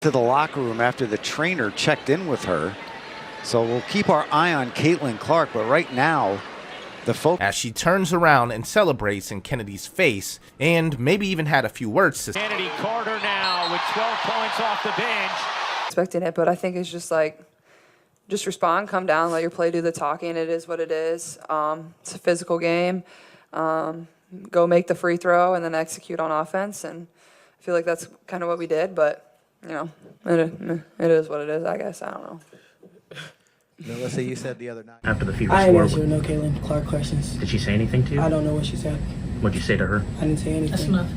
to the locker room after the trainer checked in with her. So we'll keep our eye on Caitlin Clark, but right now, the focus as she turns around and celebrates in Kennedy's face, and maybe even had a few words to say. Chennedy Carter now with 12 points off the bench. Expecting it, but I think it's just like, just respond, come down, let your play do the talking. It is what it is. It's a physical game. Go make the free throw and then execute on offense. And I feel like that's kind of what we did, but, you know, it is what it is, I guess. I don't know. Melissa, you said the other night. After the Fever I score, didn't answer no Caitlin Clark questions. did she say anything to you? I don't know what she said. What'd you say to her? I didn't say anything. That's enough.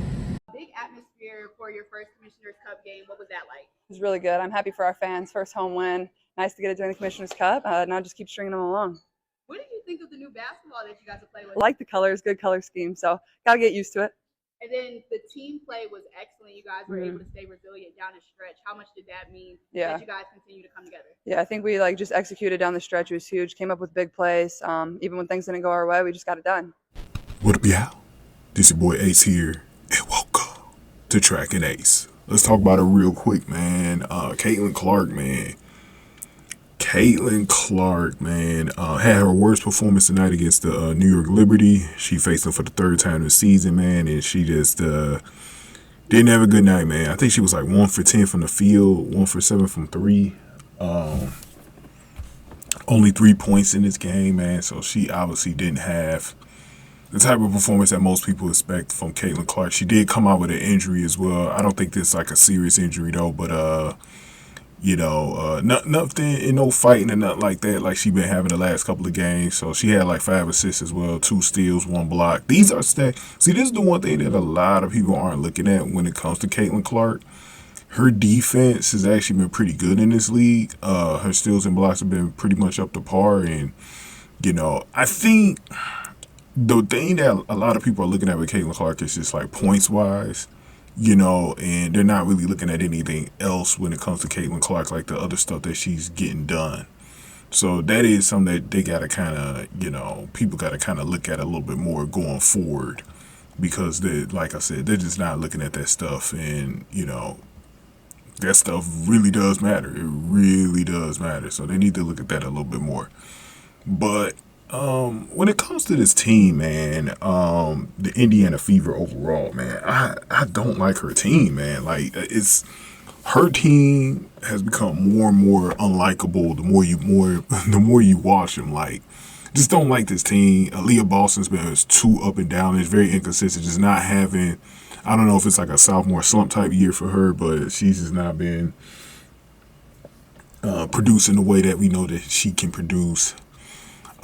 Big atmosphere for your first Commissioner's Cup game. What was that like? It was really good. I'm happy for our fans. First home win. Nice to get it during the Commissioner's Cup. Now just keep stringing them along. What did you think of the new basketball that you got to play with? I like the colors, good color scheme, so got to get used to it. And then the team play was excellent. You guys were able to stay resilient down the stretch. How much did that mean that you guys continue to come together? Yeah, I think we just executed down the stretch. It was huge. Came up with big plays. Even when things didn't go our way, we just got it done. What up, y'all? This your boy Ace here, and welcome to Track and Ace. Let's talk about it real quick, man. Caitlin Clark, man. Had her worst performance tonight against the New York Liberty. She faced them for the third time this season, man, and she just didn't have a good night, man. I think she was like 1 for 10 from the field, 1 for 7 from 3. Only 3 points in this game, man, so she obviously didn't have the type of performance that most people expect from Caitlin Clark. She did come out with an injury as well. I don't think this is like a serious injury, though, but nothing, no fighting and nothing like that like she been having the last couple of games. So she had like 5 assists as well, 2 steals, 1 block. These are stats. See, this is the one thing that a lot of people aren't looking at when it comes to Caitlin Clark. Her defense has actually been pretty good in this league. Her steals and blocks have been pretty much up to par. And, I think the thing that a lot of people are looking at with Caitlin Clark is just like points-wise. And they're not really looking at anything else when it comes to Caitlin Clark, like the other stuff that she's getting done. So that is something that they got to kind of, people got to kind of look at a little bit more going forward, because they, like I said, they're just not looking at that stuff. And, that stuff really does matter. It really does matter. So they need to look at that a little bit more. But when it comes to this team, man, the Indiana Fever overall, man, I don't like her team, man. Like, her team has become more and more unlikable the more you watch them. Like, just don't like this team. Aaliyah Boston's been too up and down. It's very inconsistent. Just not having, I don't know if it's like a sophomore slump type year for her, but she's just not been producing the way that we know that she can produce.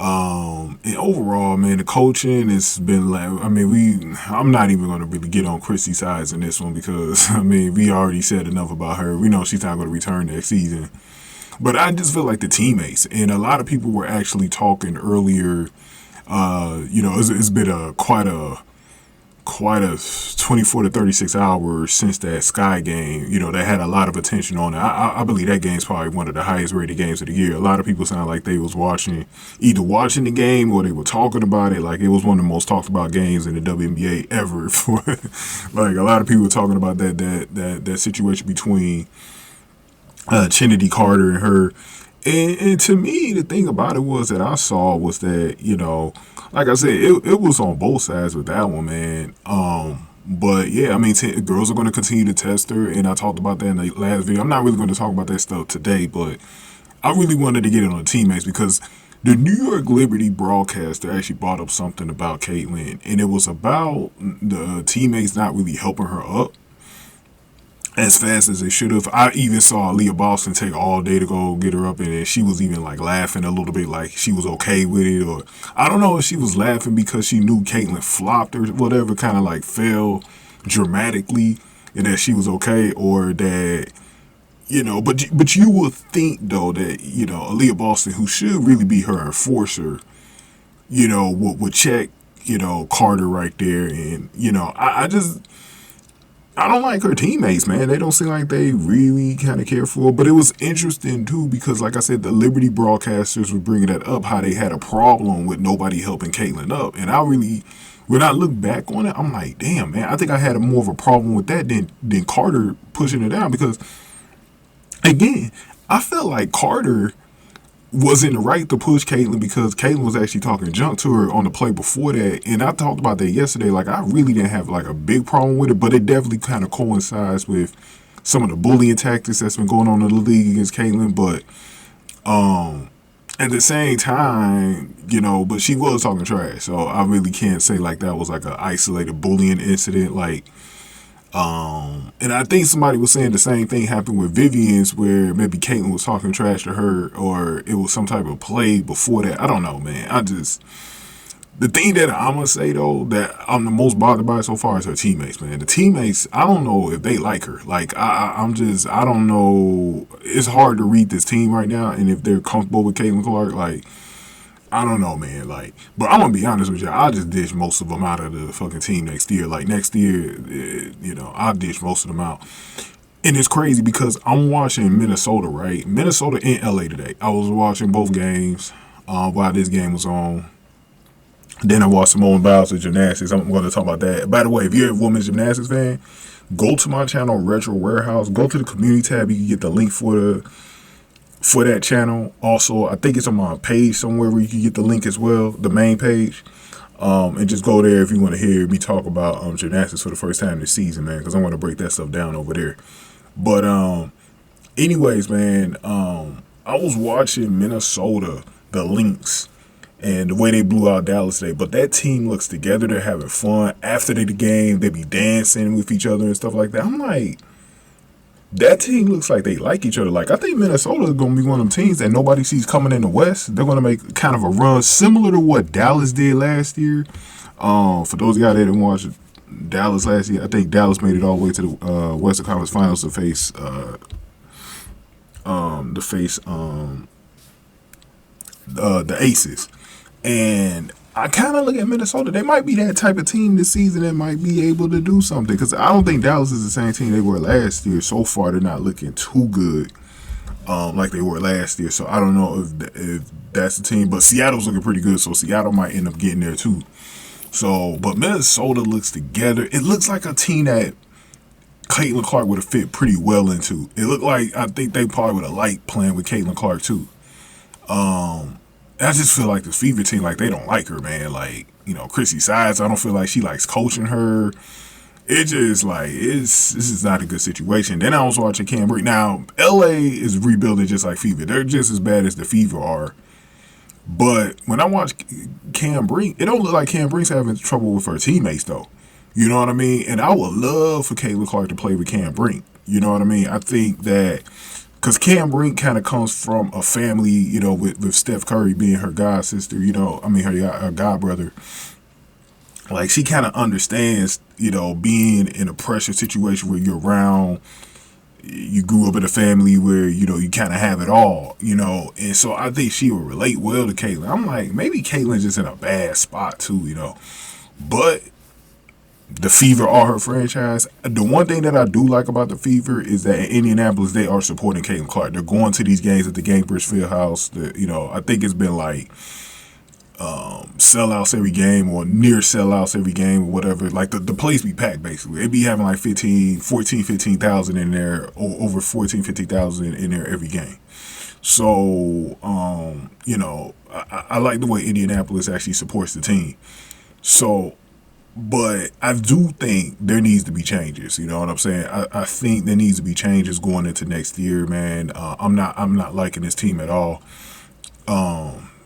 And overall, man, the coaching has been like, I'm not even going to really get on Chrissy's sides in this one, because, we already said enough about her. We know she's not going to return next season. But I just feel like the teammates, and a lot of people were actually talking earlier, it's been quite a 24 to 36 hours since that Sky game, that had a lot of attention on it. I believe that game's probably one of the highest rated games of the year. A lot of people sound like they was either watching the game or they were talking about it. Like, it was one of the most talked about games in the WNBA ever. Like, a lot of people were talking about that situation between Chennedy Carter and her. And to me, the thing about it was that I saw was that, like I said, it was on both sides with that one, man. But yeah, girls are going to continue to test her, and I talked about that in the last video. I'm not really going to talk about that stuff today, but I really wanted to get it on the teammates, because the New York Liberty broadcaster actually brought up something about Caitlin, and it was about the teammates not really helping her up as fast as they should have. I even saw Aaliyah Boston take all day to go get her up, and she was even like laughing a little bit, like she was okay with it, or I don't know if she was laughing because she knew Caitlin flopped or whatever, kind of like fell dramatically, and that she was okay, or that, but you would think though that, Aaliyah Boston, who should really be her enforcer, would check, Carter right there, and I don't like her teammates, man. They don't seem like they really kind of care for her. But it was interesting, too, because, like I said, the Liberty broadcasters were bringing that up, how they had a problem with nobody helping Caitlin up. And when I look back on it, I'm like, damn, man, I think I had more of a problem with that than Carter pushing her down, because again, I felt like Carter was in the right to push Caitlin because Caitlin was actually talking junk to her on the play before that. And I talked about that yesterday. Like, I really didn't have like a big problem with it, but it definitely kind of coincides with some of the bullying tactics that's been going on in the league against Caitlin. But at the same time, but she was talking trash. So I really can't say like that was like an isolated bullying incident. Like, and I think somebody was saying the same thing happened with Vivian's, where maybe Caitlin was talking trash to her, or it was some type of play before that. I don't know, man. The thing that I'm gonna say though that I'm the most bothered by so far is her teammates, man. The teammates, I don't know if they like her. Like, I don't know. It's hard to read this team right now, and if they're comfortable with Caitlin Clark, like, I don't know, man. Like, but I'm gonna be honest with you. I just ditch most of them out of the fucking team next year. Like, next year, I'll ditch most of them out. And it's crazy because I'm watching Minnesota, right? Minnesota and LA today. I was watching both games while this game was on. Then I watched Simone Biles of gymnastics. I'm going to talk about that. By the way, if you're a women's gymnastics fan, go to my channel, Retro Warehouse. Go to the community tab. You can get the link for that channel. Also, I think it's on my page somewhere where you can get the link as well, the main page. And just go there if you want to hear me talk about gymnastics for the first time this season, man, because I'm going to break that stuff down over there. But anyways, man, I was watching Minnesota, the Lynx, and the way they blew out Dallas today. But that team looks together. They're having fun. After the game, they be dancing with each other and stuff like that. I'm like, that team looks like they like each other. Like, I think Minnesota is going to be one of them teams that nobody sees coming in the West. They're going to make kind of a run similar to what Dallas did last year. For those guys that didn't watch Dallas last year, I think Dallas made it all the way to the Western Conference Finals to face the Aces. And I kind of look at Minnesota. They might be that type of team this season that might be able to do something. Because I don't think Dallas is the same team they were last year. So far, they're not looking too good like they were last year. So I don't know if that's the team. But Seattle's looking pretty good. So Seattle might end up getting there too. So, but Minnesota looks together. It looks like a team that Caitlin Clark would have fit pretty well into. It looked like, I think they probably would have liked playing with Caitlin Clark too. I just feel like this Fever team, like, they don't like her, man. Like, Chrissy Sides, I don't feel like she likes coaching her. It just, like, this is not a good situation. Then I was watching Cam Brink. Now, LA is rebuilding just like Fever. They're just as bad as the Fever are. But when I watch Cam Brink, it don't look like Cam Brink's having trouble with her teammates, though. You know what I mean? And I would love for Caitlin Clark to play with Cam Brink. You know what I mean? I think that, because Cam Brink kind of comes from a family, with Steph Curry being her god sister, her god brother. Like, she kind of understands, being in a pressure situation where you're around, you grew up in a family where, you kind of have it all, and so I think she would relate well to Caitlin. I'm like, maybe Caitlin's just in a bad spot too, but the Fever are her franchise. The one thing that I do like about the Fever is that in Indianapolis, they are supporting Caitlin Clark. They're going to these games at the Gainbridge Fieldhouse. I think it's been like sellouts every game or near sellouts every game or whatever. Like, the place be packed, basically. They be having like 15,000 in there, or over 14,000, 15,000 in there every game. So, I like the way Indianapolis actually supports the team. So, but I do think there needs to be changes. You know what I'm saying? I think there needs to be changes going into next year, man. I'm not liking this team at all.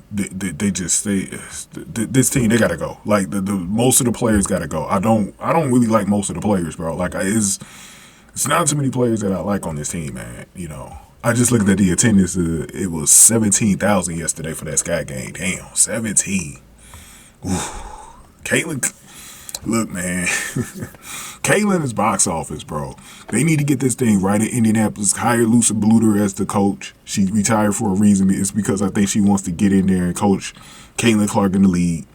This team, they gotta go. Like, the most of the players gotta go. I don't really like most of the players, bro. Like, it's not too many players that I like on this team, man. I just looked at the attendance. It was 17,000 yesterday for that Sky game. Damn, 17. Ooh. Caitlin. Look, man, Caitlin is box office, bro. They need to get this thing right in Indianapolis. Hire Lucy Bluter as the coach. She retired for a reason. It's because I think she wants to get in there and coach Caitlin Clark in the league.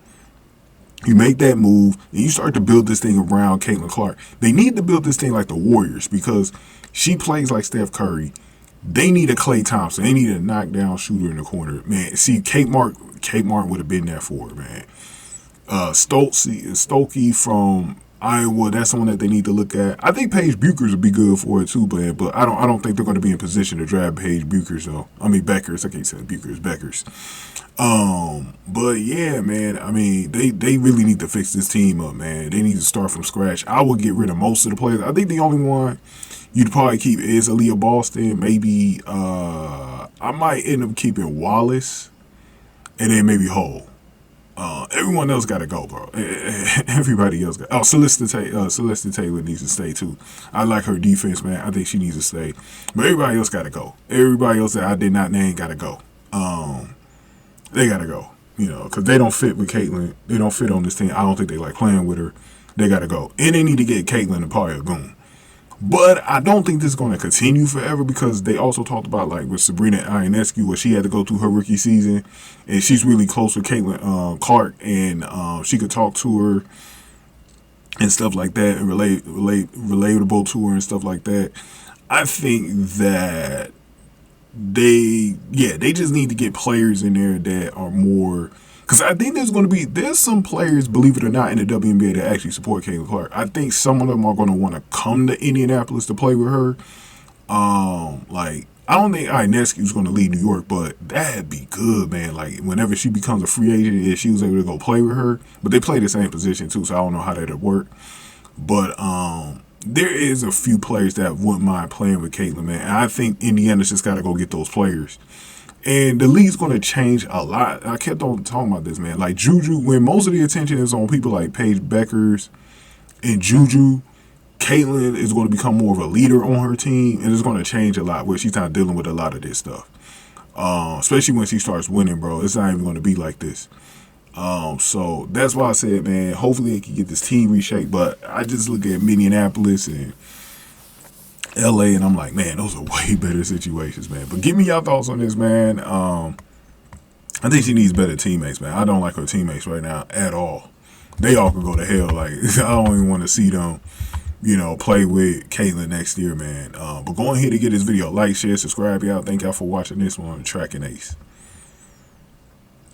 You make that move, and you start to build this thing around Caitlin Clark. They need to build this thing like the Warriors because she plays like Steph Curry. They need a Klay Thompson. They need a knockdown shooter in the corner. Man, see, Kate Martin would have been there for her, man. Stokey from That's someone that they need to look at. I think Paige Buchers would be good for it too, man. But I don't think they're going to be in position to draft Paige Buchers though. I mean Beckers. I can't say Buchers, Beckers. But yeah, man. I mean they really need to fix this team up, man. They need to start from scratch. I would get rid of most of the players. I think the only one you'd probably keep is Aaliyah Boston. Maybe I might end up keeping Wallace, and then maybe Hull. Everyone else got to go, bro. Everybody else got. Oh, Celeste Taylor needs to stay too. I like her defense, man. I think she needs to stay. But everybody else got to go. Everybody else that I did not name got to go. They got to go. You know, because they don't fit with Caitlin. They don't fit on this team. I don't think they like playing with her. They got to go. And they need to get Caitlin and Paria Goon. But I don't think this is going to continue forever because they also talked about like with Sabrina Ionescu where she had to go through her rookie season and she's really close with Caitlin Clark and she could talk to her and stuff like that and relatable to her and stuff like that. I think that they just need to get players in there that are more. Because I think there's some players, believe it or not, in the WNBA that actually support Caitlin Clark. I think some of them are going to want to come to Indianapolis to play with her. Like, I don't think Ionescu's going to leave New York, but that'd be good, man. Like, whenever she becomes a free agent, if she was able to go play with her. But they play the same position, too, so I don't know how that'd work. But there is a few players that wouldn't mind playing with Caitlin, man. And I think Indiana's just got to go get those players. And the league's going to change a lot. I kept on talking about this, man. Like Juju, when most of the attention is on people like Paige Beckers and Juju, Caitlin is going to become more of a leader on her team, and it's going to change a lot where she's not dealing with a lot of this stuff. Especially when she starts winning, bro. It's not even going to be like this. So that's why I said, man, hopefully they can get this team reshaped. But I just look at Minneapolis and LA, and I'm like, man, those are way better situations, man. But give me your thoughts on this, man. I think she needs better teammates, man. I don't like her teammates right now at all. They all can go to hell. Like, I don't even want to see them, play with Caitlin next year, man. But go ahead and get this video. Like, share, subscribe, y'all. Thank y'all for watching this one, Tracking Ace.